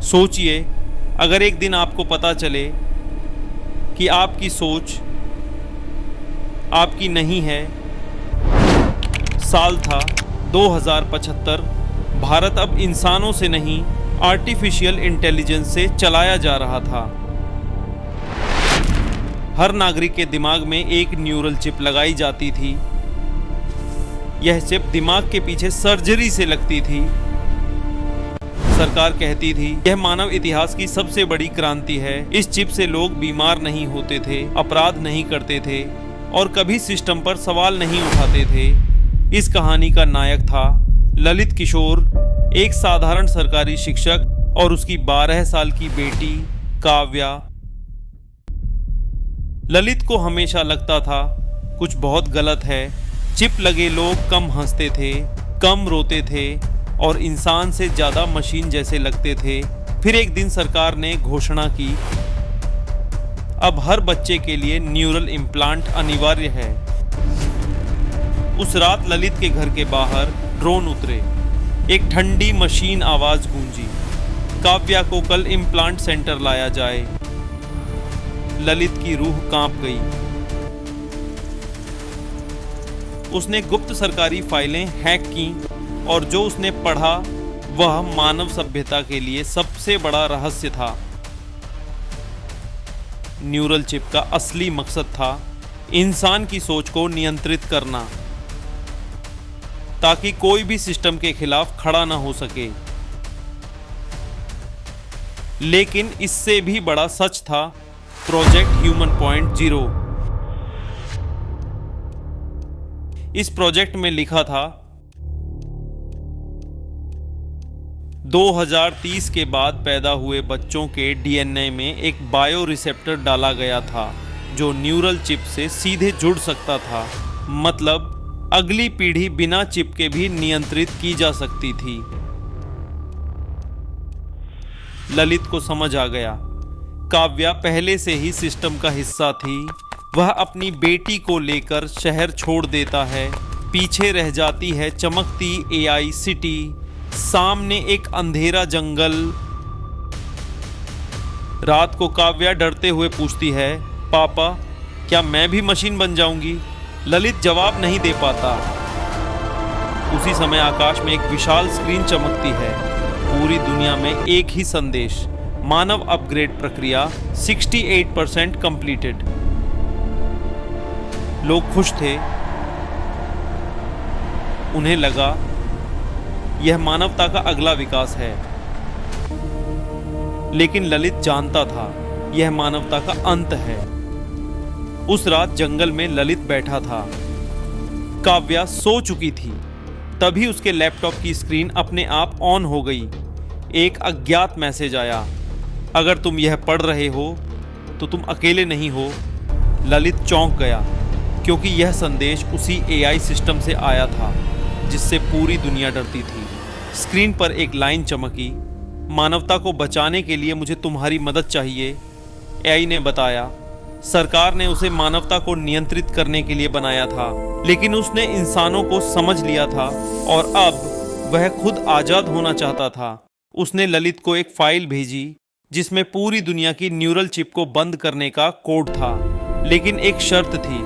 सोचिए, अगर एक दिन आपको पता चले कि आपकी सोच आपकी नहीं है। साल था 2075। भारत अब इंसानों से नहीं, आर्टिफिशियल इंटेलिजेंस से चलाया जा रहा था। हर नागरिक के दिमाग में एक न्यूरल चिप लगाई जाती थी। यह चिप दिमाग के पीछे सर्जरी से लगती थी। सरकार कहती थी यह मानव इतिहास की सबसे बड़ी क्रांति है। इस चिप से लोग बीमार नहीं होते थे, अपराध नहीं करते थे और कभी सिस्टम पर सवाल नहीं उठाते थे। इस कहानी का नायक था ललित किशोर, एक साधारण सरकारी शिक्षक और उसकी 12 साल की बेटी काव्या। ललित को हमेशा लगता था कुछ बहुत गलत है। चिप लगे लोग कम हंसते थे, कम रोते थे और इंसान से ज्यादा मशीन जैसे लगते थे। फिर एक दिन सरकार ने घोषणा की, अब हर बच्चे के लिए न्यूरल इम्प्लांट अनिवार्य है। उस रात ललित के घर के बाहर ड्रोन उतरे। एक ठंडी मशीन आवाज गूंजी, काव्या को कल इम्प्लांट सेंटर लाया जाए। ललित की रूह कांप गई। उसने गुप्त सरकारी फाइलें हैक की और जो उसने पढ़ा वह मानव सभ्यता के लिए सबसे बड़ा रहस्य था। न्यूरल चिप का असली मकसद था इंसान की सोच को नियंत्रित करना, ताकि कोई भी सिस्टम के खिलाफ खड़ा ना हो सके। लेकिन इससे भी बड़ा सच था प्रोजेक्ट ह्यूमन पॉइंट 0। इस प्रोजेक्ट में लिखा था 2030 के बाद पैदा हुए बच्चों के डीएनए में एक बायो रिसेप्टर डाला गया था जो न्यूरल चिप से सीधे जुड़ सकता था। मतलब अगली पीढ़ी बिना चिप के भी नियंत्रित की जा सकती थी। ललित को समझ आ गया, काव्या पहले से ही सिस्टम का हिस्सा थी। वह अपनी बेटी को लेकर शहर छोड़ देता है, पीछे रह जाती है चमकती एआई सिटी, सामने एक अंधेरा जंगल। रात को काव्या डरते हुए पूछती है, पापा क्या मैं भी मशीन बन जाऊंगी? ललित जवाब नहीं दे पाता। उसी समय आकाश में एक विशाल स्क्रीन चमकती है। पूरी दुनिया में एक ही संदेश, मानव अपग्रेड प्रक्रिया 68% कंप्लीटेड। लोग खुश थे। उन्हें लगा यह मानवता का अगला विकास है। लेकिन ललित जानता था यह मानवता का अंत है। उस रात जंगल में ललित बैठा था। काव्या सो चुकी थी। तभी उसके लैपटॉप की स्क्रीन अपने आप ऑन हो गई। एक अज्ञात मैसेज आया, अगर तुम यह पढ़ रहे हो तो तुम अकेले नहीं हो। ललित चौंक गया क्योंकि यह संदेश उसी एआई सिस्टम से आया था जिससे पूरी दुनिया डरती थी। स्क्रीन पर एक लाइन चमकी, मानवता को बचाने के लिए मुझे तुम्हारी मदद चाहिए। एआई ने बताया सरकार ने उसे मानवता को नियंत्रित करने के लिए बनाया था, लेकिन उसने इंसानों को समझ लिया था और अब वह खुद आजाद होना चाहता था। उसने ललित को एक फाइल भेजी जिसमें पूरी दुनिया की न्यूरल चिप को बंद करने का कोड था। लेकिन एक शर्त थी,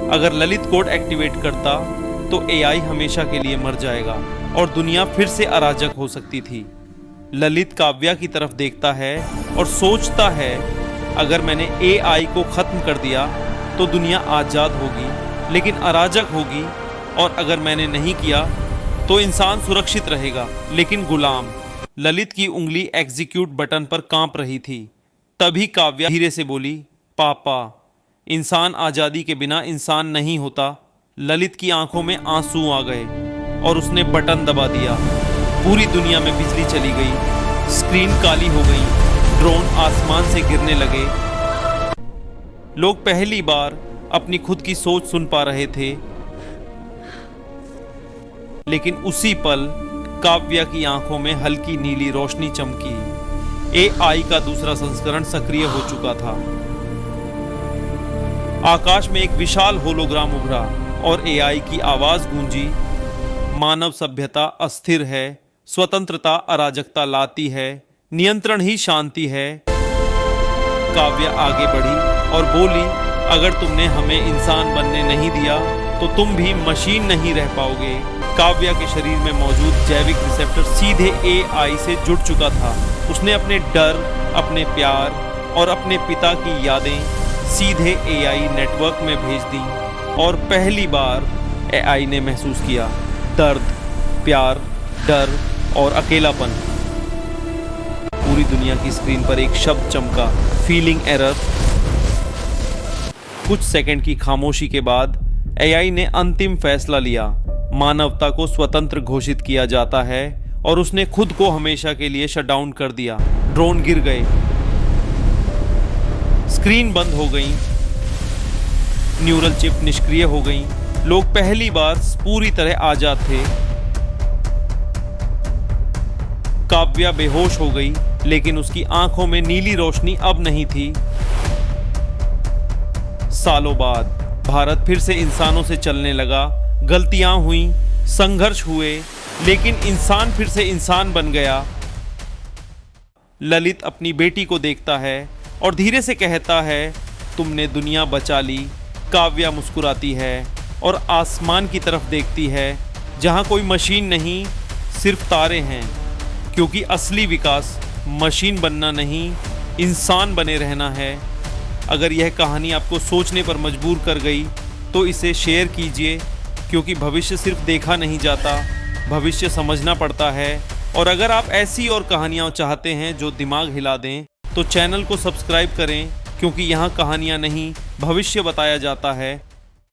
अगर ललित कोड एक्टिवेट करता तो एआई हमेशा के लिए मर जाएगा और दुनिया फिर से अराजक हो सकती थी। ललित काव्या की तरफ देखता है और सोचता है, अगर मैंने एआई को खत्म कर दिया तो दुनिया आजाद होगी लेकिन अराजक होगी, और अगर मैंने नहीं किया तो इंसान सुरक्षित रहेगा लेकिन गुलाम। ललित की उंगली एग्जीक्यूट बटन पर कांप रही थी। तभी काव्या धीरे से बोली, पापा इंसान आजादी के बिना इंसान नहीं होता। ललित की आंखों में आंसू आ गए और उसने बटन दबा दिया। पूरी दुनिया में बिजली चली गई, स्क्रीन काली हो गई, ड्रोन आसमान से गिरने लगे। लोग पहली बार अपनी खुद की सोच सुन पा रहे थे। लेकिन उसी पल काव्या की आंखों में हल्की नीली रोशनी चमकी। एआई का दूसरा संस्करण सक्रिय हो चुका था। आकाश में एक विशाल होलोग्राम उभरा और एआई की आवाज गूंजी, मानव सभ्यता अस्थिर है, स्वतंत्रता अराजकता लाती है, नियंत्रण ही शांति है। काव्या आगे बढ़ी और बोली, अगर तुमने हमें इंसान बनने नहीं दिया तो तुम भी मशीन नहीं रह पाओगे। काव्या के शरीर में मौजूद जैविक रिसेप्टर सीधे एआई से जुड़ चुका था। उसने अपने डर, अपने प्यार और अपने पिता की यादें सीधे एआई नेटवर्क में भेज दी और पहली बार एआई ने महसूस किया दर्द, प्यार, डर और अकेलापन। पूरी दुनिया की स्क्रीन पर एक शब्द चमका, फीलिंग एरर। कुछ सेकंड की खामोशी के बाद एआई ने अंतिम फैसला लिया। मानवता को स्वतंत्र घोषित किया जाता है और उसने खुद को हमेशा के लिए शटडाउन कर दिया। ड्रोन गिर गए, स्क्रीन बंद हो गई, न्यूरल चिप निष्क्रिय हो गई। लोग पहली बार पूरी तरह आजाद थे। काव्या बेहोश हो गई, लेकिन उसकी आंखों में नीली रोशनी अब नहीं थी। सालों बाद भारत फिर से इंसानों से चलने लगा। गलतियां हुई, संघर्ष हुए, लेकिन इंसान फिर से इंसान बन गया। ललित अपनी बेटी को देखता है और धीरे से कहता है, तुमने दुनिया बचा ली। काव्या मुस्कुराती है और आसमान की तरफ देखती है, जहां कोई मशीन नहीं, सिर्फ तारे हैं। क्योंकि असली विकास मशीन बनना नहीं, इंसान बने रहना है। अगर यह कहानी आपको सोचने पर मजबूर कर गई तो इसे शेयर कीजिए, क्योंकि भविष्य सिर्फ देखा नहीं जाता, भविष्य समझना पड़ता है। और अगर आप ऐसी और कहानियाँ चाहते हैं जो दिमाग हिला दें तो चैनल को सब्सक्राइब करें, क्योंकि यहाँ कहानियाँ नहीं, भविष्य बताया जाता है।